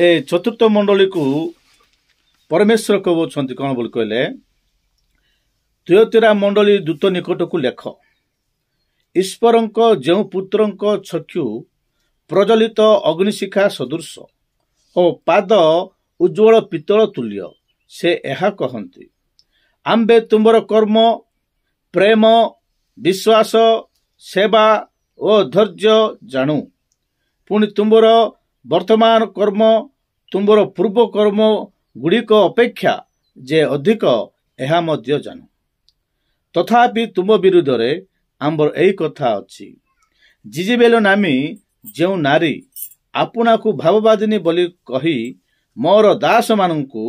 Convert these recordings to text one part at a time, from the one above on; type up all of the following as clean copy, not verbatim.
ए चतुर्थ मंडली को परमेश्वर कहते कौन बोल कहले तुयतीरा मंडली दूत निकट को लेख ईश्वर जो पुत्र चक्षु प्रज्वलित अग्निशिखा सदृश और पाद उज्ज्वल पितल तुल्य से यह कहती आम्बे तुमर कर्म प्रेम विश्वास सेवा और धैर्य जानू पुणी तुमर वर्तमान कर्म तुमर पूर्व कर्म गुड़िक अपेक्षा जे अधिक यह मध्य जानू तथापि तुम विरुद्ध रे आंबर यही कथा अच्छी जिजिबेल नामी जो नारी आपना को भाववादिनी बोली कही मोर दास मानू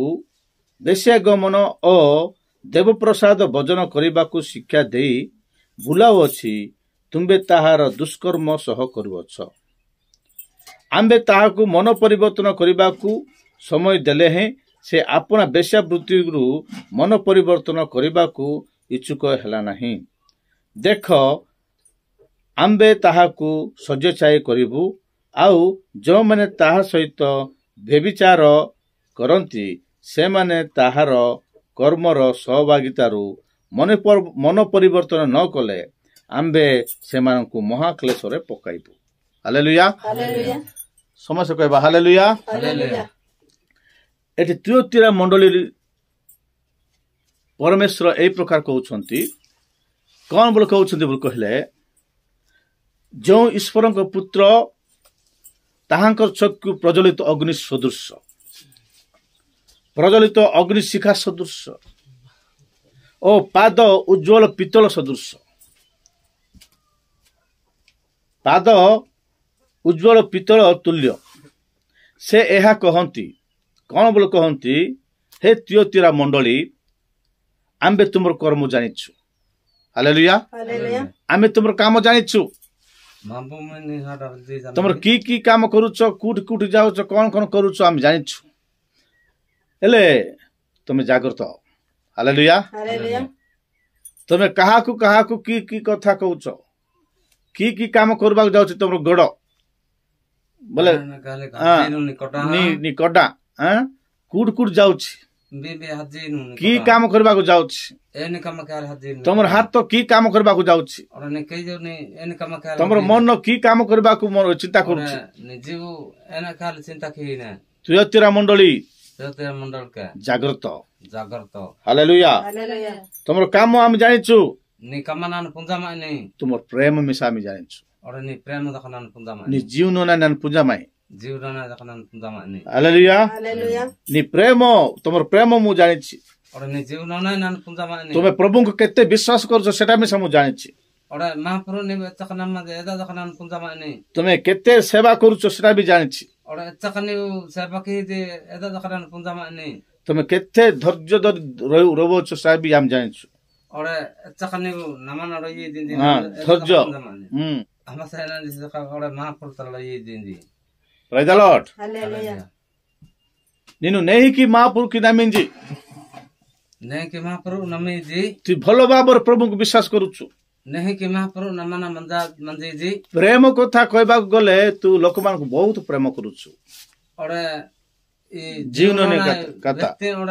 वेश्यागमन और देवप्रसाद भजन करने को शिक्षा दे बुलाउछि तुम्बे ताहार दुष्कर्म सह करुअछ आम्बे ताहाकु मन परिवर्तन करने को समय देले हैं से अपना वेश्यावृत्ति मन परिवर्तन करने को इच्छुक हैला नहीं देख आम्बे ताहाकु सज्जचाई करिबु आउ जो माने ताहा सहित व्यभिचार करती से माने ताहार कर्मर सहभागितारू मन परिवर्तन न कले आम्बे से महाक्लेश पकाइबु हालेलुया समस्त कहबा हालेलुया एटी तुयतीरा मंडली परमेश्वर ए प्रकार कहउछंती कौन बोल कहउछंती बोल कहले जो ईश्वर पुत्र ताहांकर चक्षु प्रज्वलित अग्नि सदृश प्रज्वलित अग्निशिखा सदृश ओ पाद उज्ज्वल पितल सदृश पाद उज्ज्वल पितल तुल्य से यह कहती कौन बोल कहती हे तुयतीरा मंडली आम्बे तुमर कर्म जानिछु हालेलुया आम्बे तुमर काम जानिछु तुमर की काम करूछ कुट जाउछ कौन कौन करूछ आम जानिछु हेले तुम जागृत हालेलुया तुम कहा की कथा कहूछ की काम करबा जाउछ तुमर गोड़ बोले निकटा कुट जाउछ की काम करबा को जाउछ तुमर हाथ तो की काम करबा को जाउछ तुमर मन की काम करबा को मन चिंता करूछ तुयतीरा मंडली जागृत हालेलुया तुमर काम हम जानिछु तुमर प्रेम मिसा हम जानिछु नि जीवन नान पूजा माई हालेलुया नि प्रेम तुमर प्रेम मु जानिछि तुम प्रभु को केते विश्वास करूछ सेटा मिसा मु जानिछि तुम केते सेवा करूछ सेटा भी जानिछि तुम केते धैर्य रहबोछ सेटा भी हम जानिछु प्रेज द लॉर्ड नीनु नहीं कि महापुरु की नामिंजी नहीं कि महाप्रभु नमी जी तु भलो भाबर प्रभु को विश्वास करूछु नहीं कि महाप्रभु नमना मंजी जी प्रेम कथा कहबा गले तू लोक मान को बहुत प्रेम करूछु और जीवन ने कथा और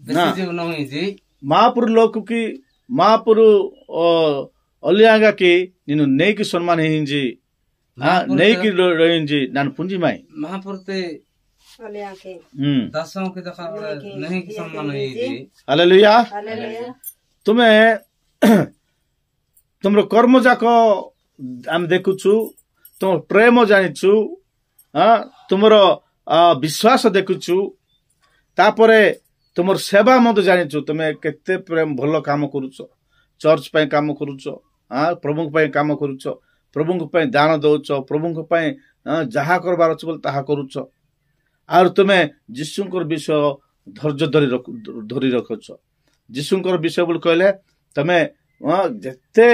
बेसी जीवन नहीं जी महापुरु लोक की महापुरु अलियागा की नीनु नहीं कि सम्मान हिंजी हां नहीं कि रहिंजी नान पुंजी माई महापुरु ते दासों की देखा नहीं की सम्मान है जी हालेलुया तुम्हें तुमर कर्म जाक हम देखुछु तुम प्रेम जानिछु तुमर विश्वास देखुछु तापरे तुमर सेवा मत जानिछु तुमे केते प्रेम भलो काम करूछ चर्च पे काम करूछ प्रभु पे काम करूछ प्रभु पे दान दउछ प्रभु पे जहा करबार अछि बोल ताहा करूछ आर तुमे जिसुंकर विषय धैर्य धरी रखुछ जिसुंकर विषय बोल कहले तमे जते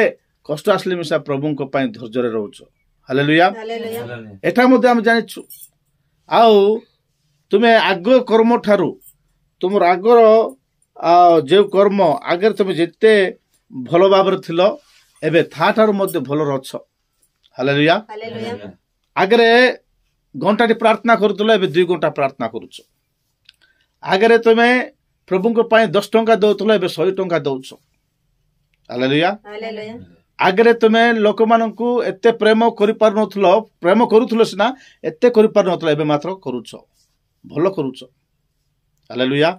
कष्ट आसले मिसा प्रभु को पाई धैर्य रे रहउछ हालेलुया एटा मध्ये हम जानिछु आउ तुमे आग कर्म ठारू तुमर आगर जे कर्म आगे तुम जिते भल भाव एबे था ठार मध्य भल रछ हालेलुया आगरे घंटाटी प्रार्थना करूल ए 2 घंटा प्रार्थना करुच आगे तुम प्रभु 10 टंका दौल ए 100 टंका दौच हालेलुया आगे तुम लोक मानू एत प्रेम कर प्रेम करूल सीना एत कर मात्र करुच भल करुच हालेलुया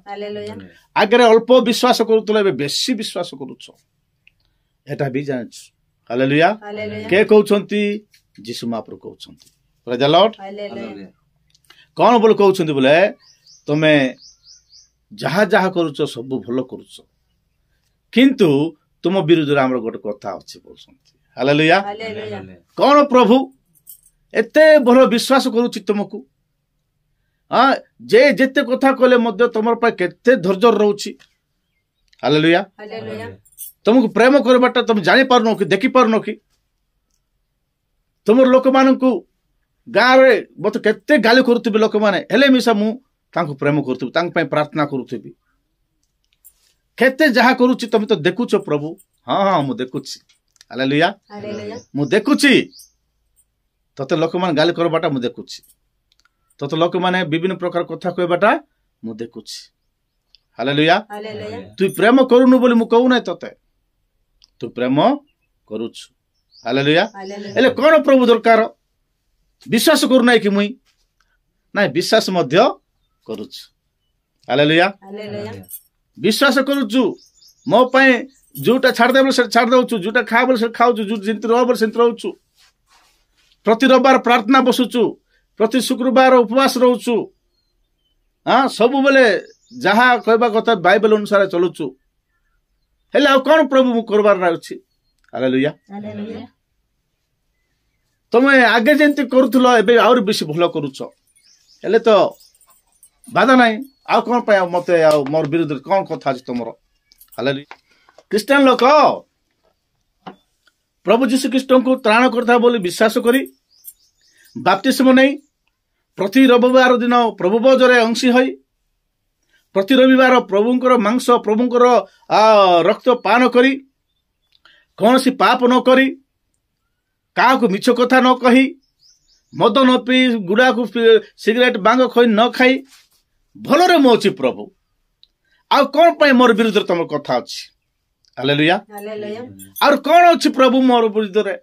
आगे अल्प विश्वास करूल बेसी विश्वास करुच एटा भी जान हालेलुया के कहउछंती यीशु महाप्रभु कहउछंती प्रेज द लॉर्ड कौन बोल कहउछंती बोले तमे जहा जहा करुच सब भल करुच किंतु तुम विरुद्ध आमर गोटे कथा अच्छी बोलछंती हालेलुया कौन प्रभु एते भल विश्वास करुची तुमको हाँ जे जेते कथा कहले मध्य तुमर पाए केते धैर्य रहउची हालेलुया तुमको प्रेम करबाटा तुम जानी पारनो कि देखि पारनो कि तुम लोक मानू गाँव रे मत केते गाली करुथिबे लोक माने हेले मिसा मु तांको प्रेम करुथिबी तांक पय प्रार्थना करुथिबी केते जहा करूची तुम तो देखुछ प्रभु हाँ हाँ मु देखुची हालेलुया मु देखुची तते लोक मान गाली करबाटा मु देखुची तते लोक माने विभिन्न प्रकार कथा कहबाटा मु देखुची हालेलुया तू प्रेम करूनु बोली मु कहू नै तते तू प्रेम करूछ हालेलुया एले कोन प्रभु दरकार विश्वास करू नै कि मुई नै विश्वास मध्य करूछ हालेलुया विश्वास करूछु मो पय जोटा छाड़ देबो से छाड़ दउछु जोटा खाबो से खाउछु जो जिंत रहबो से रहउछु प्रति रविवार प्रार्थना बसुछु प्रति शुक्रवार उपवास रहउछु हां सब बेले जहा कहबा कथा बाइबल अनुसार चलुछु हेले आ कोन प्रभु मु करबार रहउछि हालेलुया तमे आगे जेंति करूथलो एबे और बेसी भलो करूछ हेले तो बाधा नाही आ कोन पाय मते आ मोर विरुद्ध कोन कथा अछि तमरो हालेलुया क्रिश्चियन लोक प्रभु यीशु ख्रीष्ट को त्राण करता बोली विश्वास करी बाप्तिस्म नहीं प्रति रविवार दिन प्रभु भोजरे अंशी होई प्रति रविवार प्रभुंकर मांस प्रभुंकर रक्त पान करी कौन सी पाप न करी का मिछ कथा न कही मद न पी गुड़ा को सिगरेट बांग खोई न खाई भलरे मोची प्रभु आ कौन पाई मोर विरुद्ध तुम कथा अछि हालेलुया और कौन अछि प्रभु मोर विरुद्ध रे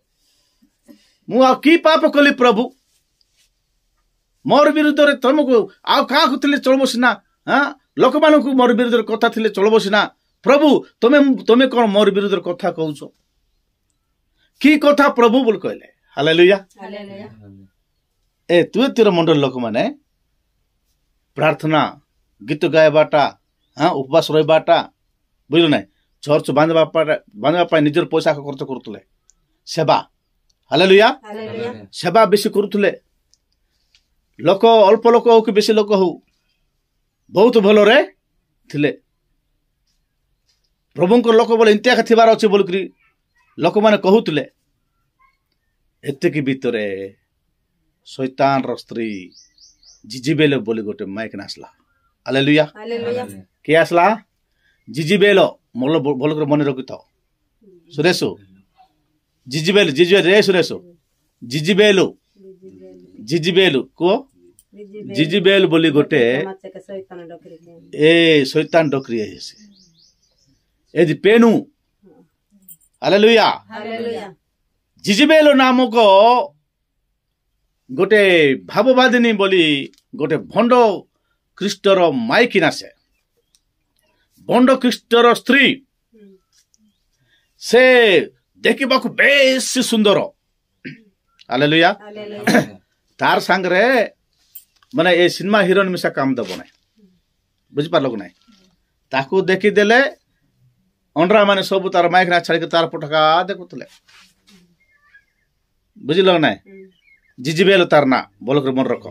मु आ की पाप कली प्रभु मोर विरुद्ध रे तुमको आ का कुतले चलबो सिना हां लोक मानू को मोर विरुद्ध कथा थिले चलबो सिना प्रभु तुमे कौन मोर विरुद्ध कथा कहउछो की कथा प्रभु बोल कहले हालेलुया ए तू तेरे मंडल लोक माने प्रार्थना गीत गायबाटा हाँ उपवास रहिबाटा बुझल ना चर्च बांधवा निजर पैसा खर्च करुले सेवा हालेलुया सेवा बेसी करुले लोक अल्प लोक हो कि बेसी लोक हो बहुत भल रे थिले प्रभुंकर लोक बोले इंतिया थिबार अछि बोलकरी लोक माने कहउतले एतेकी भितरे शैतान रो स्त्री जिजिबेल बोली गोटे माइक नासला हालेलुया के आसला जिजिबेल मोल बोल कर मन रखि था सुरेश जिजिबेल रे सुरेश जिजिबेल को जिजिबेल बोली गोटे ए शैतान डकरी ए दि पेनु हालेलुया जिजिबेल नामक गोटे भाववादिनी बोली गोटे भंड ख्रीष्टर माइकिना से भंड ख्रीष्टर स्त्री से देखा बेस सुंदर हालेलुया तार सांगरे माने ए सिनेमा हिरोइन मिसा काम दब ना बुझी पारल कि ना ताकू देखी देले अंडरा माने सब तार माइक ना छाड़ी तार पटका देखुतले बुझिल ना जिजिबेल तार ना बोल कर मन रख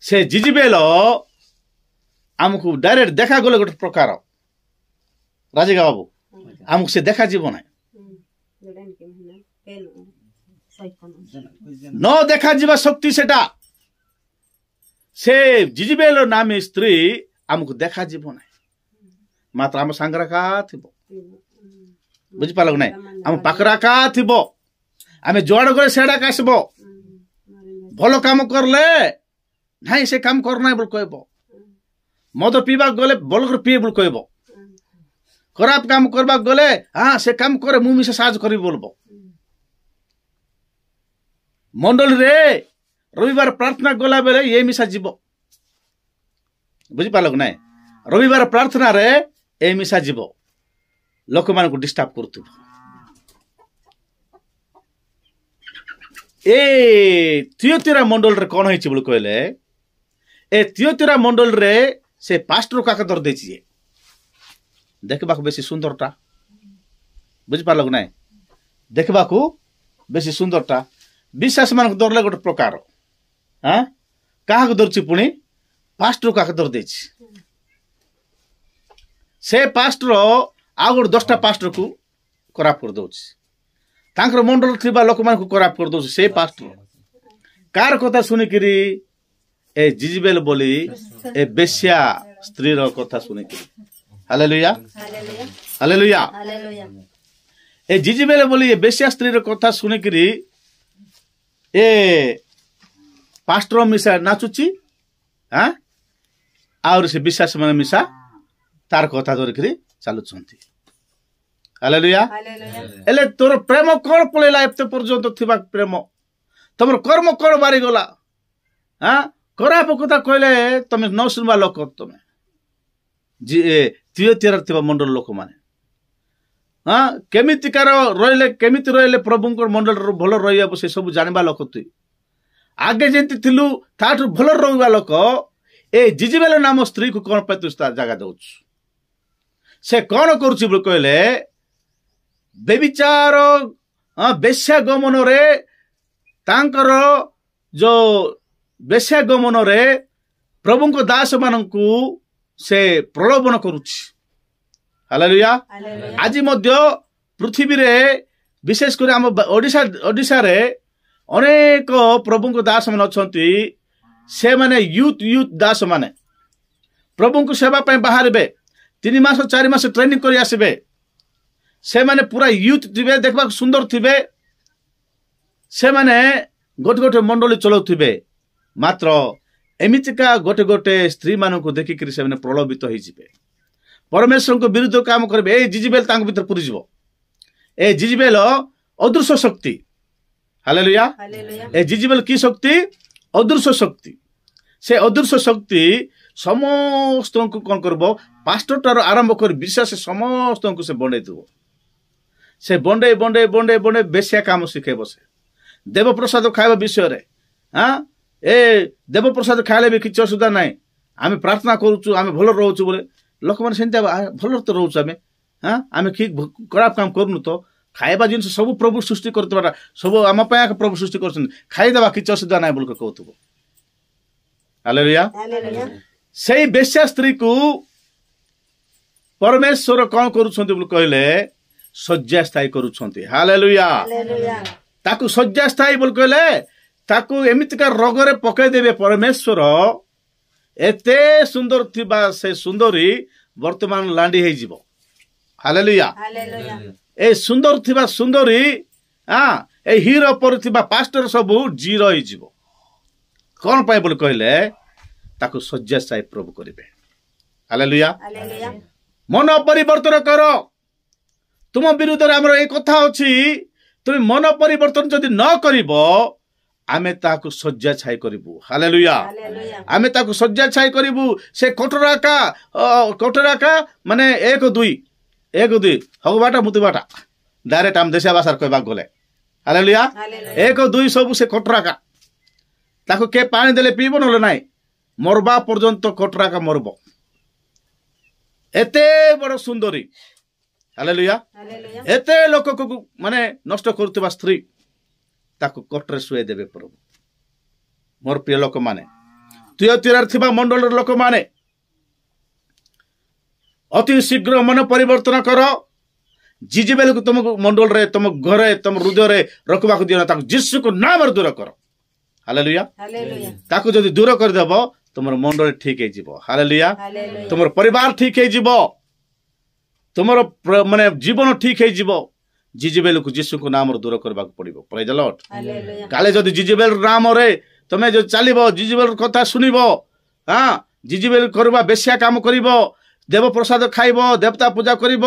से जिजिबेल आमको डायरेक्ट देखा गले गोटे प्रकार राजिका बाबू आमको से देखा जीव ना न देखा जीवा शक्ति सेटा से जिजिबेल नामी स्त्री आमको देखा जीव ना मात्र आम सांगरा का थिबो बुझी पालक ना आम पाकरा का थिबो आमे जोड़ गले सेडा कासबो ଭଲ କାମ କରଲେ ନାଇଁ ସେ କାମ କର ନାହିଁ ବୋଲି କହିବ। ମଦ ପିଇବାକୁ ଗଲେ ଭଲ କରି ପିଏ ବୋଲି କହିବ। ଖରାପ କାମ କରିବାକୁ ଗଲେ ହଁ ସେ କାମ କରେ ମୁଁ ମିଶା ସାହାଯ୍ୟ କରିବି ବୋଲବ। ମଣ୍ଡଳୀରେ ରବିବାର ପ୍ରାର୍ଥନା ଗଲା ବେଳେ ଏ ମିଶା ଯିବ। ବୁଝିପାରିଲ କି ନାଇଁ? ରବିବାର ପ୍ରାର୍ଥନାରେ ଏ ମିଶା ଯିବ, ଲୋକମାନଙ୍କୁ ଡିଷ୍ଟର୍ବ କରୁଥିବ। ଏ ଥିଓତିରା ମଣ୍ଡଳରେ କଣ ହେଇଛି ବୋଲି କହିଲେ, ଏ ଥିଓତିରା ମଣ୍ଡଳରେ ସେ ପାଷ୍ଟର କାକେ ଧରି ଦେଇଛି। ଦେଖିବାକୁ ବେଶୀ ସୁନ୍ଦରଟା, ବୁଝିପାରିଲ କି ନାଇଁ? ଦେଖିବାକୁ ବେଶୀ ସୁନ୍ଦରଟା। ବିଶ୍ୱାସ ମାନଙ୍କୁ ଧରିଲେ ଗୋଟେ ପ୍ରକାର, କାହାକୁ ଧରୁଛି? ପୁଣି ପାଷ୍ଟର କାକେ ଧରି ଦେଇଛି। ସେ ପାଷ୍ଟର ଆଉ ଗୋଟେ 10ଟା ପାଷ୍ଟରକୁ ଖରାପ କରିଦଉଛି। ତାଙ୍କର ମଣ୍ଡଳରେ ଥିବା ଲୋକମାନଙ୍କୁ ଖରାପ କରିଦଉଛି। ସେ ପାଷ୍ଟର କାର କଥା ଶୁଣିକିରି? ଏ ଜିଜିବେଲ ବୋଲି ଏ ବେଶ୍ୟା ସ୍ତ୍ରୀର କଥା ଶୁଣିକିରି। Hallelujah, hallelujah. ଏ ଜିଜିବେଲ ବୋଲି ଏ ବେଶ୍ୟା ସ୍ତ୍ରୀର କଥା ଶୁଣିକିରି ଏ ପାଷ୍ଟର ମିଶା ନାଚୁଛି। ଆହୁରି ସେ ବିଶ୍ୱାସ ମାନେ ମିଶା ତାର କଥା ଧରିକିରି ଚାଲୁଛନ୍ତି। ହାଲେଲୁୟା। ହେଲେ ତୋର ପ୍ରେମ କଣ ପଳେଇଲା? ଏତେ ପର୍ଯ୍ୟନ୍ତ ଥିବା ପ୍ରେମ, ତମର କର୍ମ କଣ ବାରିଗଲା? ଖରାପ କଥା କହିଲେ ତମେ ନ ଶୁଣିବା ଲୋକ। ତମେ ଥିଓତିରାରେ ଥିବା ମଣ୍ଡଳ ଲୋକମାନେ କେମିତି ରହିଲେ ପ୍ରଭୁଙ୍କର ମଣ୍ଡଳର ଭଲ ରହିବ ସେ ସବୁ ଜାଣିବା ଲୋକ। ତୁଇ ଆଗେ ଯେମିତି ଥିଲୁ ତାଠୁ ଭଲ ରହିବା ଲୋକ। ଏ ଜିଜିବେଲ ନାମ ସ୍ତ୍ରୀକୁ କଣ ପାଇଁ ତୁ ଜାଗା ଦଉଛୁ? ସେ କଣ କରୁଛି ବୋଲି କହିଲେ, ବେବିଚାର ବେଶ୍ୟା ଗମନରେ ତାଙ୍କର ଯୋଉ ବେଶ୍ୟା ଗମନରେ ପ୍ରଭୁଙ୍କ ଦାସ ମାନଙ୍କୁ ସେ ପ୍ରଲୋଭନ କରୁଛି। ହାଲେଲୁୟା। ଆଜି ମଧ୍ୟ ପୃଥିବୀରେ ବିଶେଷ କରି ଆମ ଓଡ଼ିଶାରେ ଅନେକ ପ୍ରଭୁଙ୍କ ଦାସ ମାନେ ଅଛନ୍ତି। ସେମାନେ ୟୁଥ ଦାସ ମାନେ ପ୍ରଭୁଙ୍କୁ ସେବା ପାଇଁ ବାହାରିବେ। 3 ମାସ 4 ମାସ ଟ୍ରେନିଂ କରି ଆସିବେ। ସେମାନେ ପୁରା ୟୁଥ ଥିବେ, ଦେଖିବାକୁ ସୁନ୍ଦର ଥିବେ। ସେମାନେ ଗୋଟେ ମଣ୍ଡଳୀ ଚଲାଉଥିବେ। ମାତ୍ର ଏମିତିକା ଗୋଟେ ସ୍ତ୍ରୀ ମାନଙ୍କୁ ଦେଖିକିରି ସେମାନେ ପ୍ରଲୋଭିତ ହେଇଯିବେ। ପରମେଶ୍ୱରଙ୍କ ବିରୁଦ୍ଧ କାମ କରିବେ। ଏ ଜିଜିବେଲ ତାଙ୍କ ଭିତରେ ପୁରିଯିବ। ଏ ଜିଜିବେଲ ଅଦୃଶ୍ୟ ଶକ୍ତି। ହାଲେଲୁୟା। ଏ ଜିଜିବେଲ କି ଶକ୍ତି? ଅଦୃଶ୍ୟ ଶକ୍ତି। ସେ ଅଦୃଶ୍ୟ ଶକ୍ତି ସମସ୍ତଙ୍କୁ କଣ କରିବ? ପାଷ୍ଟର ଠାରୁ ଆରମ୍ଭ କରି ବିଶ୍ୱାସ ସମସ୍ତଙ୍କୁ ସେ ବଣ୍ଡେଇ ଦେବ। ସେ ବଣ୍ଡେଇ ବେଶ୍ୟା କାମ ଶିଖେଇବ। ସେ ଦେବପ୍ରସାଦ ଖାଇବା ବିଷୟରେ ଏ ଦେବପ୍ରସାଦ ଖାଇଲେ ବି କିଛି ଅସୁବିଧା ନାହିଁ। ଆମେ ପ୍ରାର୍ଥନା କରୁଛୁ, ଆମେ ଭଲ ରହୁଛୁ ବୋଲେ ଲୋକମାନେ ସେମିତି ଭଲରେ ତ ରହୁଛୁ। ଆମେ କି ଖରାପ କାମ କରୁନୁ ତ? ଖାଇବା ଜିନିଷ ସବୁ ପ୍ରଭୁ ସୃଷ୍ଟି କରୁଥିବା, ସବୁ ଆମ ପାଇଁ ପ୍ରଭୁ ସୃଷ୍ଟି କରୁଛନ୍ତି। ଖାଇଦେବା, କିଛି ଅସୁବିଧା ନାହିଁ ବୋଲି କହୁଥିବ। ହାଲେଲୁୟା। ସେଇ ବେଶ୍ୟା ସ୍ତ୍ରୀକୁ ପରମେଶ୍ୱର କଣ କରୁଛନ୍ତି ବୋଲି କହିଲେ, ଶଯ୍ୟାସ୍ଥାୟୀ କରୁଛନ୍ତି। ହାଲେଲୁୟା। ତାକୁ ଶଯ୍ୟାସ୍ଥାୟୀ ବୋଲି କହିଲେ ତାକୁ ଏମିତିକା ରୋଗରେ ପକେଇଦେବେ ପରମେଶ୍ୱର। ଏତେ ସୁନ୍ଦର ଥିବା ସେ ସୁନ୍ଦରୀ ବର୍ତ୍ତମାନ ଲାଣ୍ଡି ହେଇଯିବ। ହାଲେଲୁୟା। ଏ ସୁନ୍ଦର ଥିବା ସୁନ୍ଦରୀ ଏ ହିରୋ ପରେ ଥିବା ପାଷ୍ଟର ସବୁ ଜିରୋ ହେଇଯିବ। କଣ ପାଇଁ ବୋଲି କହିଲେ, ତାକୁ ଶଯ୍ୟାସ୍ଥାୟୀ ପ୍ରଭୁ କରିବେ। ହାଲେଲୁୟା। ମନ ପରିବର୍ତ୍ତନ କର। ତୁମ ବିରୁଦ୍ଧରେ ଆମର ଏଇ କଥା ଅଛି। ତୁମେ ମନ ପରିବର୍ତ୍ତନ ଯଦି ନ କରିବ, ଆମେ ତାହାକୁ ଶଯ୍ୟାଛାଇ କରିବୁ। ହାଲେଲୁୟା। ଆମେ ତାକୁ ଶଯ୍ୟାଛାଇ କରିବୁ। ସେ କୋଠରାକା ମାନେ 1-2 ହଉ ବାଟା ମୁତି ବାଟା ଡାଇରେକ୍ଟ ଆମ ଦେଶିଆ ଭାଷାରେ କହିବାକୁ ଗଲେ। ହାଲେଲୁୟା। 1-2 ସବୁ ସେ କୋଠରାକା। ତାକୁ କେ ପାଣି ଦେଲେ ପିଇବ, ନହେଲେ ନାହିଁ। ମରବା ପର୍ଯ୍ୟନ୍ତ କୋଠରାକା ମରବ। ଏତେ ବଡ ସୁନ୍ଦରୀ। ହାଲେଲୁୟା। ଏତେ ଲୋକକୁ ମାନେ ନଷ୍ଟ କରୁଥିବା ସ୍ତ୍ରୀ ତାକୁ କୋଠରେ ଶୁଆଇ ଦେବେ ପ୍ରଭୁ। ମୋର ପ୍ରିୟ ଲୋକମାନେ, ଥିଓତିରାରେ ଥିବା ମଣ୍ଡଳର ଲୋକମାନେ, ଅତି ଶୀଘ୍ର ମନ ପରିବର୍ତ୍ତନ କର। ଜିଜିବେଲକୁ ତମ ମଣ୍ଡଳରେ, ତମ ଘରେ, ତମ ହୃଦୟରେ ରଖିବାକୁ ଦିଅ ନା। ତାକୁ ଯୀଶୁଙ୍କ ନାମରେ ଦୂର କର। ହାଲେଲୁୟା। ତାକୁ ଯଦି ଦୂର କରିଦେବ, ତୁମର ମଣ୍ଡଳୀ ଠିକ ହେଇଯିବ। ହାଲେଲୁୟା। ତୁମର ପରିବାର ଠିକ ହେଇଯିବ। ତୁମର ମାନେ ଜୀବନ ଠିକ ହେଇଯିବ। ଜିଜିବେଲକୁ ଯୀଶୁଙ୍କ ନାମରେ ଦୂର କରିବାକୁ ପଡିବ। ପ୍ରେଜ୍ ଦ ଲର୍ଡ। କାଳେ ଯଦି ଜିଜିବେଲ ନାମରେ ତମେ ଯୋଉ ଚାଲିବ ଜିଜିବେଲ କଥା ଶୁଣିବ ଜିଜିବେଲ କରିବା ବେଶ୍ୟା କାମ କରିବ ଦେବପ୍ରସାଦ ଖାଇବ ଦେବତା ପୂଜା କରିବ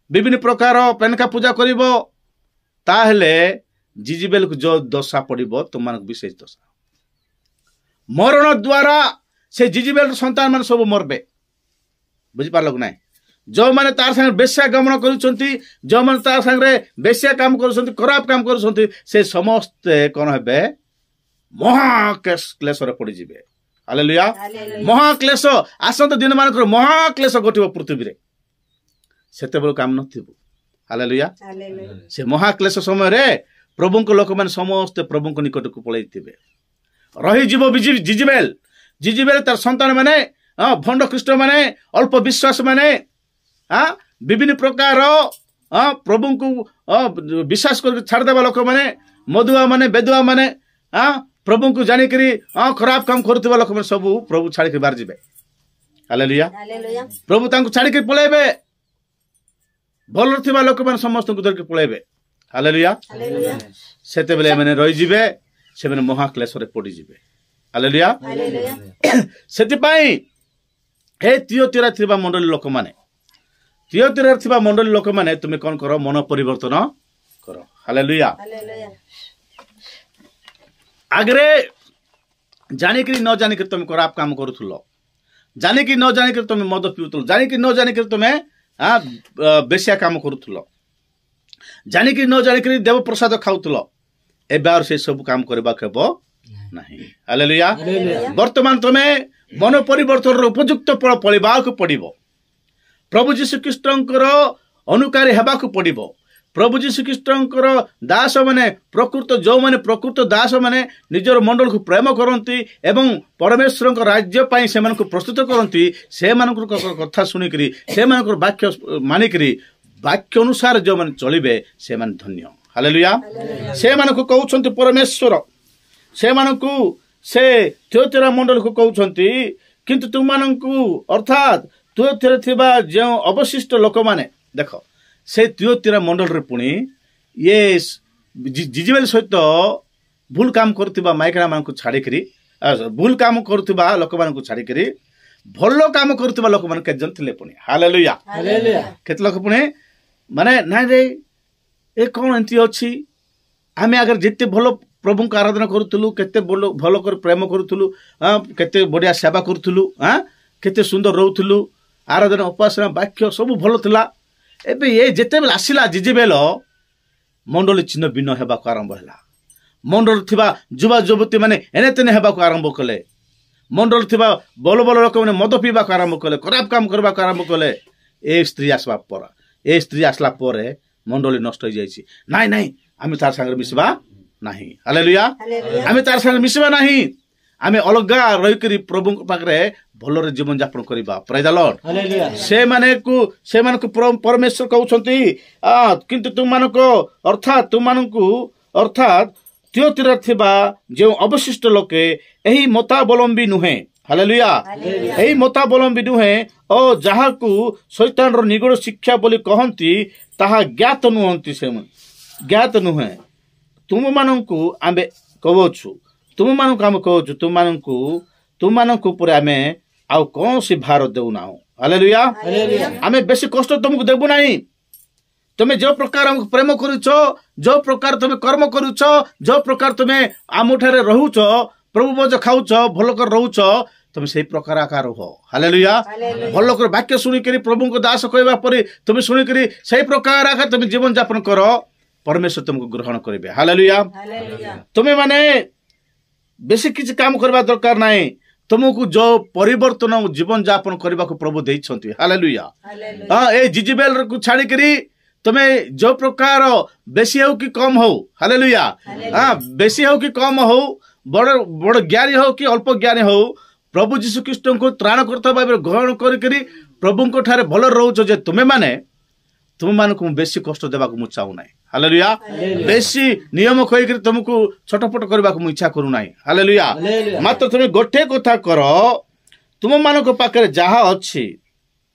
ବିଭିନ୍ନ ପ୍ରକାର ପେନକା ପୂଜା କରିବ ତାହେଲେ ଜିଜିବେଲକୁ ଯୋଉ ଦଶା ପଡିବ ତୁମମାନଙ୍କୁ ବିଶେଷ ଦଶା ମରଣ ଦ୍ୱାରା ସେ ଜିଜିବେଲ ସନ୍ତାନ ମାନେ ସବୁ ମରବେ ବୁଝିପାରିଲ କି ନାହିଁ ଯେଉଁମାନେ ତାର ସାଙ୍ଗରେ ବେଶ୍ୟା ଗମନ କରୁଛନ୍ତି ଯେଉଁମାନେ ତାର ସାଙ୍ଗରେ ବେଶ୍ୟା କାମ କରୁଛନ୍ତି ଖରାପ କାମ କରୁଛନ୍ତି ସେ ସମସ୍ତେ କ'ଣ ହେବେ ମହାକ୍ଲେଶରେ ପଡ଼ିଯିବେ ହାଲେଲୁୟା ମହାକ୍ଲେଶ ଆସନ୍ତା ଦିନ ମାନଙ୍କର ମହାକ୍ଲେଶ ଘଟିବ ପୃଥିବୀରେ ସେତେବେଳକୁ ଆମେ ନଥିବୁ ହାଲେଲୁୟା ସେ ମହାକ୍ଲେଶ ସମୟରେ ପ୍ରଭୁଙ୍କ ଲୋକମାନେ ସମସ୍ତେ ପ୍ରଭୁଙ୍କ ନିକଟକୁ ପଳେଇଥିବେ ରହିଯିବ ଜିଜିବେଲ ତାର ସନ୍ତାନ ମାନେ ଭଣ୍ଡ ଖ୍ରୀଷ୍ଟ ମାନେ ଅଳ୍ପ ବିଶ୍ୱାସ ମାନେ ବିଭିନ୍ନ ପ୍ରକାର ପ୍ରଭୁଙ୍କୁ ବିଶ୍ୱାସ କରିକି ଛାଡ଼ିଦେବା ଲୋକମାନେ ମଦୁଆ ମାନେ ବେଦୁଆ ମାନେ ପ୍ରଭୁଙ୍କୁ ଜାଣିକରି ଖରାପ କାମ କରୁଥିବା ଲୋକମାନେ ସବୁ ପ୍ରଭୁ ଛାଡ଼ିକି ବାହାରି ଯିବେ ହାଲେଲୁୟା ପ୍ରଭୁ ତାଙ୍କୁ ଛାଡ଼ିକି ପଳେଇବେ ଭଲ ଥିବା ଲୋକମାନେ ସମସ୍ତଙ୍କୁ ଧରିକି ପଳେଇବେ ହାଲେଲୁୟା ସେତେବେଳେ ଏମାନେ ରହିଯିବେ ସେମାନେ ମହାକ୍ଲେଶରେ ପଡ଼ିଯିବେ ହାଲେଲୁୟା ସେଥିପାଇଁ ହେ ଥିଓତିରା ଥିବା ମଣ୍ଡଳୀ ଲୋକମାନେ ଥିଓତିରାରେ ଥିବା ମଣ୍ଡଳୀ ଲୋକମାନେ ତୁମେ କ'ଣ କର ମନ ପରିବର୍ତ୍ତନ କର ହାଲେଲୁୟା ଆଗରେ ଜାଣିକିରି ନ ଜାଣିକିରି ତୁମେ ଖରାପ କାମ କରୁଥିଲ ଜାଣିକି ନ ଜାଣିକିରି ତୁମେ ମଦ ପିଉଥିଲ ଜାଣିକି ନ ଜାଣିକିରି ତୁମେ ବେଶ୍ୟା କାମ କରୁଥିଲ ଜାଣିକି ନ ଜାଣିକିରି ଦେବପ୍ରସାଦ ଖାଉଥିଲ ଏବେ ଆଉ ସେ ସବୁ କାମ କରିବାକୁ ହେବ ନାହିଁ ହାଲେଲୁୟା ବର୍ତ୍ତମାନ ତୁମେ ମନ ପରିବର୍ତ୍ତନର ଉପଯୁକ୍ତ ଫଳ ଫଳିବାକୁ ପଡ଼ିବ ପ୍ରଭୁ ଯୀଶୁଖ୍ରୀଷ୍ଟଙ୍କର ଅନୁକାରୀ ହେବାକୁ ପଡ଼ିବ ପ୍ରଭୁ ଯୀଶୁଖ୍ରୀଷ୍ଟଙ୍କର ଦାସ ମାନେ ଯେଉଁମାନେ ପ୍ରକୃତ ଦାସ ମାନେ ନିଜର ମଣ୍ଡଳକୁ ପ୍ରେମ କରନ୍ତି ଏବଂ ପରମେଶ୍ୱରଙ୍କ ରାଜ୍ୟ ପାଇଁ ସେମାନଙ୍କୁ ପ୍ରସ୍ତୁତ କରନ୍ତି ସେମାନଙ୍କର କଥା ଶୁଣିକରି ସେମାନଙ୍କର ବାକ୍ୟ ମାନିକରି ବାକ୍ୟ ଅନୁସାରେ ଯେଉଁମାନେ ଚଳିବେ ସେମାନେ ଧନ୍ୟ ହାଲେଲୁୟା ସେମାନଙ୍କୁ କହୁଛନ୍ତି ପରମେଶ୍ୱର ସେମାନଙ୍କୁ ସେ ଥିଓତିରା ମଣ୍ଡଳକୁ କହୁଛନ୍ତି କିନ୍ତୁ ତୁମମାନଙ୍କୁ ଅର୍ଥାତ୍ ଥିଓତିରାରେ ଥିବା ଯେଉଁ ଅବଶିଷ୍ଟ ଲୋକମାନେ ଦେଖ ସେ ଥିଓତିରା ମଣ୍ଡଳରେ ପୁଣି ଇଏ ଜିଜିବେଲ ସହିତ ଭୁଲ କାମ କରୁଥିବା ମାଇକିଣା ମାନଙ୍କୁ ଛାଡ଼ିକରି ଭୁଲ କାମ କରୁଥିବା ଲୋକମାନଙ୍କୁ ଛାଡ଼ିକରି ଭଲ କାମ କରୁଥିବା ଲୋକମାନେ କେତେଜଣ ଥିଲେ ପୁଣି ହାଲେଲୁୟା କେତେ ଲୋକ ପୁଣି ମାନେ ନାଇଁ ରେ ଏ କ'ଣ ଏମିତି ଅଛି ଆମେ ଆଗରେ ଯେତେ ଭଲ ପ୍ରଭୁଙ୍କୁ ଆରାଧନା କରୁଥିଲୁ କେତେ ଭଲ କରି ପ୍ରେମ କରୁଥିଲୁ କେତେ ବଢ଼ିଆ ସେବା କରୁଥିଲୁ କେତେ ସୁନ୍ଦର ରହୁଥିଲୁ ଆରାଧନା ଉପାସନା ବାକ୍ୟ ସବୁ ଭଲ ଥିଲା ଏବେ ଏ ଯେତେବେଳେ ଆସିଲା ଜିଜିବେଲ ମଣ୍ଡଳୀ ଚିହ୍ନ ଭିନ୍ନ ହେବାକୁ ଆରମ୍ଭ ହେଲା ମଣ୍ଡଳ ଥିବା ଯୁବା ଯୁବତୀ ମାନେ ଏନେ ତେନେ ହେବାକୁ ଆରମ୍ଭ କଲେ ମଣ୍ଡଳ ଥିବା ଭଲ ଭଲ ଲୋକମାନେ ମଦ ପିଇବାକୁ ଆରମ୍ଭ କଲେ ଖରାପ କାମ କରିବାକୁ ଆରମ୍ଭ କଲେ ଏ ସ୍ତ୍ରୀ ଆସିଲା ପରେ ମଣ୍ଡଳୀ ନଷ୍ଟ ହେଇଯାଇଛି ନାଇଁ ଆମେ ତାର ସାଙ୍ଗରେ ମିଶିବା ନାହିଁ ହାଲେଲୁୟା ଆମେ ତାର ସାଙ୍ଗରେ ମିଶିବା ନାହିଁ ଆମେ ଅଲଗା ରହିକରି ପ୍ରଭୁଙ୍କ ପାଖରେ ଭଲରେ ଜୀବନ ଯାପନ କରିବା ପ୍ରାଇଜ୍ ଦ ଲର୍ଡ ସେମାନଙ୍କୁ ପରମେଶ୍ୱର କହୁଛନ୍ତି କିନ୍ତୁ ଅର୍ଥାତ୍ ଥିଓତିରାରେ ଥିବା ଯେଉଁ ଅବଶିଷ୍ଟ ଲୋକେ ଏହି ମତାବଲମ୍ବୀ ନୁହେଁ ହାଲେଲୁୟା ଏହି ମତାବଲମ୍ବୀ ନୁହେଁ ଓ ଯାହାକୁ ଶୈତାନର ନିଗୁଡ ଶିକ୍ଷା ବୋଲି କହନ୍ତି ତାହା ଜ୍ଞାତ ନୁହେଁ ତୁମମାନଙ୍କୁ ଆମେ କହୁଛୁ ତୁମମାନଙ୍କୁ ଉପରେ ଆମେ ଆଉ କୌଣସି ଭାର ଦେଉନାହୁଁ ହାଲେଲୁୟା ଆମେ ବେଶୀ କଷ୍ଟ ତୁମକୁ ଦେବୁ ନାହିଁ ତୁମେ ଯେଉଁ ପ୍ରକାର ଆମକୁ ପ୍ରେମ କରୁଛ ଯେଉଁ ପ୍ରକାର ତୁମେ କର୍ମ କରୁଛ ଯେଉଁ ପ୍ରକାର ତୁମେ ଆମଠାରେ ରହୁଛ ପ୍ରଭୁ ଭୋଜ ଖାଉଛ ଭଲ କରି ରହୁଛ ତୁମେ ସେଇ ପ୍ରକାର ଆକାର ରୁହ ହାଲେଲୁୟା ଭଲ କରି ବାକ୍ୟ ଶୁଣିକରି ପ୍ରଭୁଙ୍କ ଦାସ କହିବା ପରେ ତୁମେ ଶୁଣିକରି ସେଇ ପ୍ରକାର ଆକାର ତୁମେ ଜୀବନ ଯାପନ କର ପରମେଶ୍ୱର ତୁମକୁ ଗ୍ରହଣ କରିବେ ହାଲେଲୁୟା ତୁମେ ମାନେ ବେଶୀ କିଛି କାମ କରିବା ଦରକାର ନାହିଁ ତୁମକୁ ଯୋଉ ପରିବର୍ତ୍ତନ ଜୀବନ ଯାପନ କରିବାକୁ ପ୍ରଭୁ ଦେଇଛନ୍ତି ହାଲେଲୁୟା ଏ ଜିଜିବେଲକୁ ଛାଡ଼ିକରି ତୁମେ ଯୋଉ ପ୍ରକାର ବେଶୀ ହଉ କି କମ ହଉ ହାଲେଲୁୟା ବେଶୀ ହଉ କି କମ ହଉ ବଡ଼ ଜ୍ଞାନୀ ହଉ କି ଅଳ୍ପ ଜ୍ଞାନୀ ହଉ ପ୍ରଭୁ ଯୀଶୁଖ୍ରୀଷ୍ଟଙ୍କୁ ତ୍ରାଣକର୍ତ୍ତା ଭାବରେ ଗ୍ରହଣ କରିକରି ପ୍ରଭୁଙ୍କ ଠାରେ ଭଲରେ ରହୁଛ ଯେ ତୁମମାନଙ୍କୁ ମୁଁ ବେଶୀ କଷ୍ଟ ଦେବାକୁ ମୁଁ ଚାହୁଁନାହିଁ ହାଲେଲୁୟା ବେଶୀ ନିୟମ କହିକରି ତୁମକୁ ଛଟପଟ କରିବାକୁ ମୁଁ ଇଚ୍ଛା କରୁନାହିଁ ହାଲେଲୁୟା ମାତ୍ର ତୁମେ ଗୋଟେ କଥା କର ତୁମମାନଙ୍କ ପାଖରେ ଯାହା ଅଛି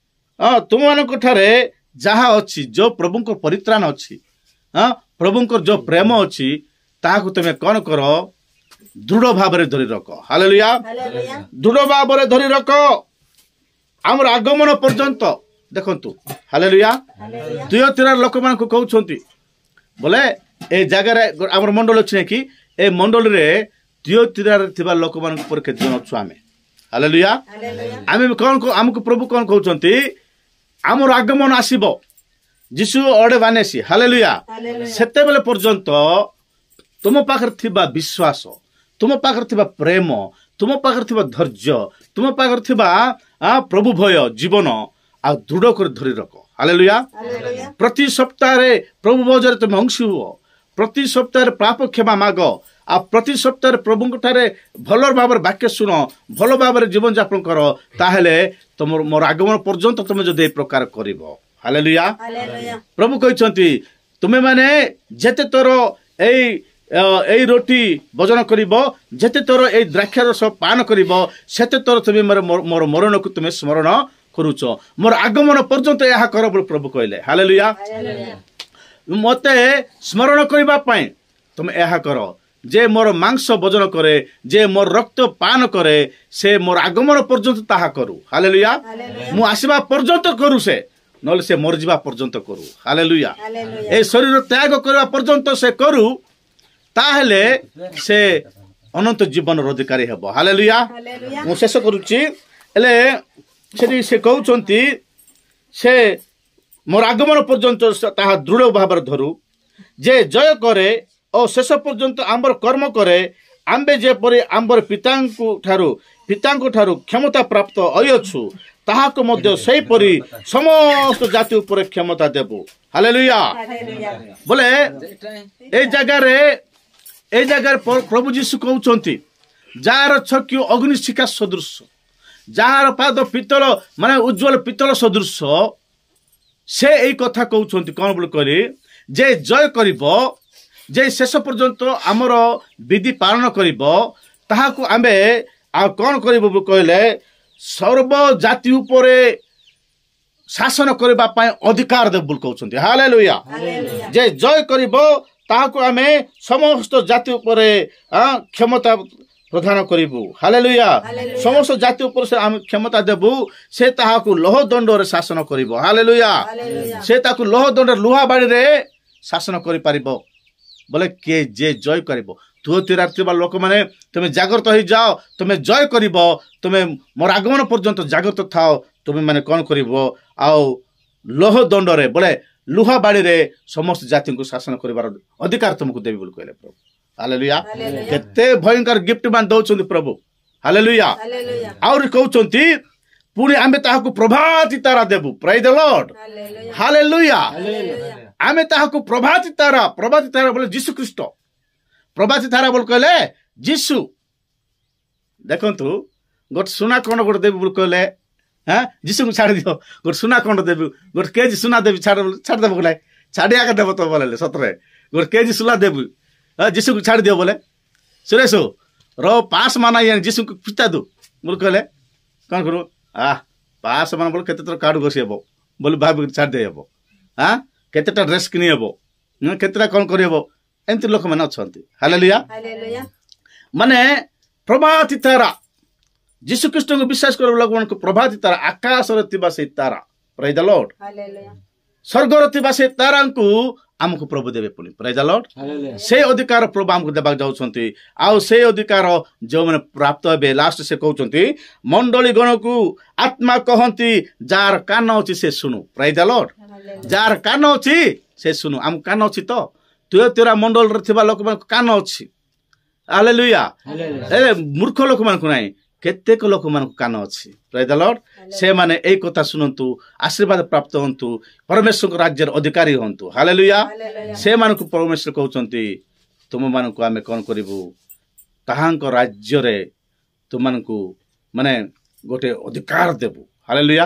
ତୁମମାନଙ୍କ ଠାରେ ଯାହା ଅଛି ଯୋଉ ପ୍ରଭୁଙ୍କ ପରିତ୍ରାଣ ଅଛି ପ୍ରଭୁଙ୍କର ଯୋଉ ପ୍ରେମ ଅଛି ତାହାକୁ ତୁମେ କ'ଣ କର ଦୃଢ ଭାବରେ ଧରି ରଖ। ହାଲେଲୁୟା। ଦୃଢ ଭାବରେ ଧରି ରଖ ଆମର ଆଗମନ ପର୍ଯ୍ୟନ୍ତ। ଦେଖନ୍ତୁ ହାଲେଲୁୟା। ତୁୟତିରାର ଲୋକମାନଙ୍କୁ କହୁଛନ୍ତି ବୋଲେ ଏ ଜାଗାରେ ଆମର ମଣ୍ଡଳ ଅଛି କି ଏ ମଣ୍ଡଳରେ ତୁୟତିରାରେ ଥିବା ଲୋକମାନଙ୍କ ଉପରେ କେତେ ଜଣ ଅଛୁ ଆମେ। ହାଲେଲୁୟା। ଆମେ କଣ ଆମକୁ ପ୍ରଭୁ କଣ କହୁଛନ୍ତି ଆମର ଆଗମନ ଆସିବ ଯୀଶୁ ଅଡେ ବାନେସି। ହାଲେଲୁୟା। ସେତେବେଳେ ପର୍ଯ୍ୟନ୍ତ ତୁମ ପାଖରେ ଥିବା ବିଶ୍ୱାସ, ତୁମ ପାଖରେ ଥିବା ପ୍ରେମ, ତୁମ ପାଖରେ ଥିବା ଧୈର୍ଯ୍ୟ, ତୁମ ପାଖରେ ଥିବା ପ୍ରଭୁ ଭୟ ଜୀବନ ଆଉ ଦୃଢ କରି ଧରି ରଖ। ହାଲେଲୁୟା। ପ୍ରତି ସପ୍ତାହରେ ପ୍ରଭୁ ଭୋଜରେ ତୁମେ ଅଂଶୀ ହୁଅ। ପ୍ରତି ସପ୍ତାହରେ ପାପ କ୍ଷମା ମାଗ ଆଉ ପ୍ରତି ସପ୍ତାହରେ ପ୍ରଭୁଙ୍କ ଠାରେ ଭଲ ଭାବରେ ବାକ୍ୟ ଶୁଣ, ଭଲ ଭାବରେ ଜୀବନ ଯାପନ କର। ତାହେଲେ ତମର ମୋର ଆଗମନ ପର୍ଯ୍ୟନ୍ତ ତମେ ଯଦି ଏ ପ୍ରକାର କରିବ। ହାଲେଲୁୟା। ପ୍ରଭୁ କହିଛନ୍ତି ତୁମେ ମାନେ ଯେତେ ତୋର ଏଇ ରୋଟି ଭୋଜନ କରିବ, ଯେତେ ତୋର ଏଇ ଦ୍ରାକ୍ଷା ରସ ପାନ କରିବ, ସେତେ ତୋର ତୁମେ ମୋର ମରଣକୁ ତୁମେ ସ୍ମରଣ କରୁଛ। ମୋର ଆଗମନ ପର୍ଯ୍ୟନ୍ତ ଏହା କର ବୋଲି ପ୍ରଭୁ କହିଲେ। ହାଲେଲୁୟା। ମତେ ସ୍ମରଣ କରିବା ପାଇଁ ତୁମେ ଏହା କର ଯେ ମୋର ମାଂସ ଭୋଜନ କରେ, ଯେ ମୋର ରକ୍ତ ପାନ କରେ, ସେ ମୋର ଆଗମନ ପର୍ଯ୍ୟନ୍ତ ତାହା କରୁ। ହାଲେଲୁୟା। ମୁଁ ଆସିବା ପର୍ଯ୍ୟନ୍ତ କରୁ, ସେ ନହେଲେ ସେ ମରିଯିବା ପର୍ଯ୍ୟନ୍ତ କରୁ। ହାଲେଲୁୟା। এই ଶରୀର ତ୍ୟାଗ କରିବା ପର୍ଯ୍ୟନ୍ତ ସେ କରୁ, ତାହେଲେ ସେ ଅନନ୍ତ ଜୀବନର ଅଧିକାରୀ ହେବ। ହାଲେଲୁୟା। ମୁଁ ଶେଷ କରୁଛି। ହେଲେ ସେଠି ସେ କହୁଛନ୍ତି ସେ ମୋର ଆଗମନ ପର୍ଯ୍ୟନ୍ତ ତାହା ଦୃଢ ଭାବରେ ଧରୁ, ଯେ ଜୟ କରେ ଓ ଶେଷ ପର୍ଯ୍ୟନ୍ତ ଆମର କର୍ମ କରେ, ଆମ୍ଭେ ଯେପରି ଆମ୍ଭର ପିତାଙ୍କ ଠାରୁ କ୍ଷମତା ପ୍ରାପ୍ତ ହୋଇଅଛୁ, ତାହାକୁ ମଧ୍ୟ ସେହିପରି ସମସ୍ତ ଜାତି ଉପରେ କ୍ଷମତା ଦେବୁ। ହାଲେଲୁୟା। ବୋଲେ এই ଜାଗାରେ ପ୍ରଭୁ ଯୀଶୁ କହୁଛନ୍ତି ଯାହାର ଚକ୍ଷୁ ଅଗ୍ନିଶିଖା ସଦୃଶ, ଯାହାର ପାଦ ପିତ୍ତଳ ମାନେ ଉଜ୍ଜ୍ୱଳ ପିତ୍ତଳ ସଦୃଶ, ସେ ଏଇ କଥା କହୁଛନ୍ତି କଣ ବୋଲି କହିଲେ ଯେ ଜୟ କରିବ, ଯେ ଶେଷ ପର୍ଯ୍ୟନ୍ତ ଆମର ବିଧି ପାଳନ କରିବ, ତାହାକୁ ଆମେ ଆଉ କଣ କରିବୁ କହିଲେ ସର୍ବ ଜାତି ଉପରେ ଶାସନ କରିବା ପାଇଁ ଅଧିକାର ଦେବୁ ବୋଲି କହୁଛନ୍ତି। ହାଲେଲୁୟା। ଯେ ଜୟ କରିବ ତାହାକୁ ଆମେ ସମସ୍ତ ଜାତି ଉପରେ କ୍ଷମତା ପ୍ରଦାନ କରିବୁ। ହାଲେଲୁୟା। ସମସ୍ତ ଜାତି ଉପରେ ଆମେ କ୍ଷମତା ଦେବୁ। ସେ ତାହାକୁ ଲୌହ ଦଣ୍ଡରେ ଶାସନ କରିବ। ହାଲେଲୁୟା। ସେ ତାକୁ ଲୌହ ଦଣ୍ଡରେ ଲୁହା ବାଡ଼ିରେ ଶାସନ କରିପାରିବ। ବୋଲେ କିଏ ଯେ ଜୟ କରିବ। ତୁୟତିରାରେ ଥିବା ଲୋକମାନେ ତୁମେ ଜାଗ୍ରତ ହେଇଯାଅ, ତୁମେ ଜୟ କରିବ, ତୁମେ ମୋର ଆଗମନ ପର୍ଯ୍ୟନ୍ତ ଜାଗ୍ରତ ଥାଅ। ତୁମେ ମାନେ କଣ କରିବ ଆଉ ଲୌହ ଦଣ୍ଡରେ ବୋଲେ ଲୁହା ବାଡ଼ିରେ ସମସ୍ତ ଜାତିଙ୍କୁ ଶାସନ କରିବାର ଅଧିକାର ତୁମକୁ ଦେବି ବୋଲି କହିଲେ ପ୍ରଭୁ। ହାଲେଲୁୟା। କେତେ ଭୟଙ୍କର ଗିଫ୍ଟ ମାନ ଦଉଛନ୍ତି ପ୍ରଭୁ। ହାଲେଲୁୟା। ଆହୁରି କହୁଛନ୍ତି ପୁଣି ଆମେ ତାହାକୁ ପ୍ରଭାତି ତାରା ଦେବୁ। ପ୍ରେଜ୍ ଦ ଲର୍ଡ। ହାଲେଲୁୟା। ଆମେ ତାହାକୁ ପ୍ରଭାତି ତାରା ବୋଲେ ଯୀଶୁ ଖ୍ରୀଷ୍ଟ। ପ୍ରଭାତି ତାରା ବୋଲି କହିଲେ ଯୀଶୁ। ଦେଖନ୍ତୁ ଗୋଟେ ସୁନା କଣ ଗୋଟେ ଦେବି ବୋଲି କହିଲେ ଯୀଶୁକୁ ଛାଡ଼ି ଦିଅ, ଗୋଟେ ସୁନା କଣ ଦେବି, ଗୋଟେ କେଜି ସୁନା ଦେବି ଛାଡ଼ିଦେବ ବୋଲେ ଛାଡ଼ିଆକ ଦେବ ତ ବୋଲେ ସତରେ ଗୋଟେ କେଜି ସୁନା ଦେବି ଯୀଶୁକୁ ଛାଡ଼ି ଦିଅ ବୋଲେ ସୁରେଶ ର ପାସ୍ ମାନା ଯୀଶୁକୁ ପିତା ଦୁ ବୋଲି କହିଲେ କଣ କରୁ ପାସ୍ ମାନ ବୋଲେ କେତେ ଥର କାର୍ଡ ଘଷି ହେବ ବୋଲି ଭାବିକି ଛାଡ଼ି ଦେଇ ହେବ। କେତେଟା ଡ୍ରେସ୍ କିଣି ହେବ, କେତେଟା କଣ କରିହେବ, ଏମିତି ଲୋକମାନେ ଅଛନ୍ତି। ହାଲେଲୁୟା। ମାନେ ପ୍ରଭାତି ତାରା ଯୀଶୁ ଖ୍ରୀଷ୍ଟଙ୍କୁ ବିଶ୍ୱାସ କରିବା ଲୋକମାନଙ୍କୁ ପ୍ରଭାତି ତାରା, ଆକାଶରେ ଥିବା ସେଇ ତାରା। ପ୍ରେଜ୍ ଦ ଲର୍ଡ। ସ୍ୱର୍ଗରେ ଥିବା ସେଇ ତାରାଙ୍କୁ ଆମକୁ ପ୍ରଭୁ ଦେବେ ପୁଣି। ପ୍ରେଜ୍ ଦ ଲର୍ଡ। ସେଇ ଅଧିକାର ପ୍ରଭୁ ଆମକୁ ଦେବାକୁ ଯାଉଛନ୍ତି। ଆଉ ସେଇ ଅଧିକାର ଯେଉଁମାନେ ପ୍ରାପ୍ତ ହେବେ, ଲାଷ୍ଟ ସେ କହୁଛନ୍ତି ମଣ୍ଡଳୀ ଗଣକୁ ଆତ୍ମା କହନ୍ତି ଯାହାର କାନ ଅଛି ସେ ଶୁଣୁ। ପ୍ରେଜ୍ ଦ ଲର୍ଡ। ଯାହାର କାନ ଅଛି ସେ ଶୁଣୁ। ଆମକୁ କାନ ଅଛି ତ? ତୁୟତିରା ମଣ୍ଡଳରେ ଥିବା ଲୋକମାନଙ୍କୁ କାନ ଅଛି। ହାଲେଲୁୟା। ମୂର୍ଖ ଲୋକମାନଙ୍କୁ ନାହିଁ, କେତେକ ଲୋକମାନଙ୍କୁ କାନ ଅଛି। ପ୍ରେଜ୍ ଦ ଲର୍ଡ। ସେମାନେ ଏଇ କଥା ଶୁଣନ୍ତୁ, ଆଶୀର୍ବାଦ ପ୍ରାପ୍ତ ହୁଅନ୍ତୁ, ପରମେଶ୍ୱରଙ୍କ ରାଜ୍ୟର ଅଧିକାରୀ ହୁଅନ୍ତୁ। ହାଲେଲୁୟା। ସେମାନଙ୍କୁ ପରମେଶ୍ୱର କହୁଛନ୍ତି ତୁମମାନଙ୍କୁ ଆମେ କଣ କରିବୁ, ତାହାଙ୍କ ରାଜ୍ୟରେ ତୁମମାନଙ୍କୁ ମାନେ ଗୋଟେ ଅଧିକାର ଦେବୁ। ହାଲେଲୁୟା।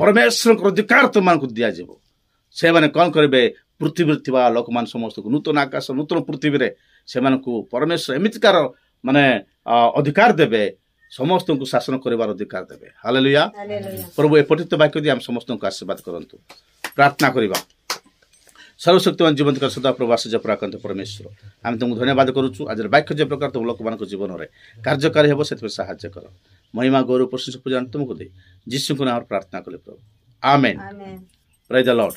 ପରମେଶ୍ୱରଙ୍କ ଅଧିକାର ତୁମମାନଙ୍କୁ ଦିଆଯିବ। ସେମାନେ କଣ କରିବେ, ପୃଥିବୀରେ ଥିବା ଲୋକମାନେ ସମସ୍ତଙ୍କୁ ନୂତନ ଆକାଶ ନୂତନ ପୃଥିବୀରେ ସେମାନଙ୍କୁ ପରମେଶ୍ୱର ଏମିତିକାର ମାନେ ଅଧିକାର ଦେବେ, ସମସ୍ତଙ୍କୁ ଶାସନ କରିବାର ଅଧିକାର ଦେବେ। ହାଲେଲୁୟା। ପ୍ରଭୁ ଏ ପଠିତ ବାକ୍ୟ ଦେଇ ଆମେ ସମସ୍ତଙ୍କୁ ଆଶୀର୍ବାଦ କରନ୍ତୁ। ପ୍ରାର୍ଥନା କରିବା। सर्वशक्तिमान जीवंत सदा प्रवास जपराकांत परमेश्वर आम तुमको धन्यवाद करुचु आज वाक्य जे प्रकार तुम लोक मान जीवन में कार्यकारी हे से साहाय्य कर महिमा गौरव प्रशंसा पूजा तुमको दे जीशु को नाम प्रार्थना कले प्रभु आमेन प्रेज द लॉर्ड।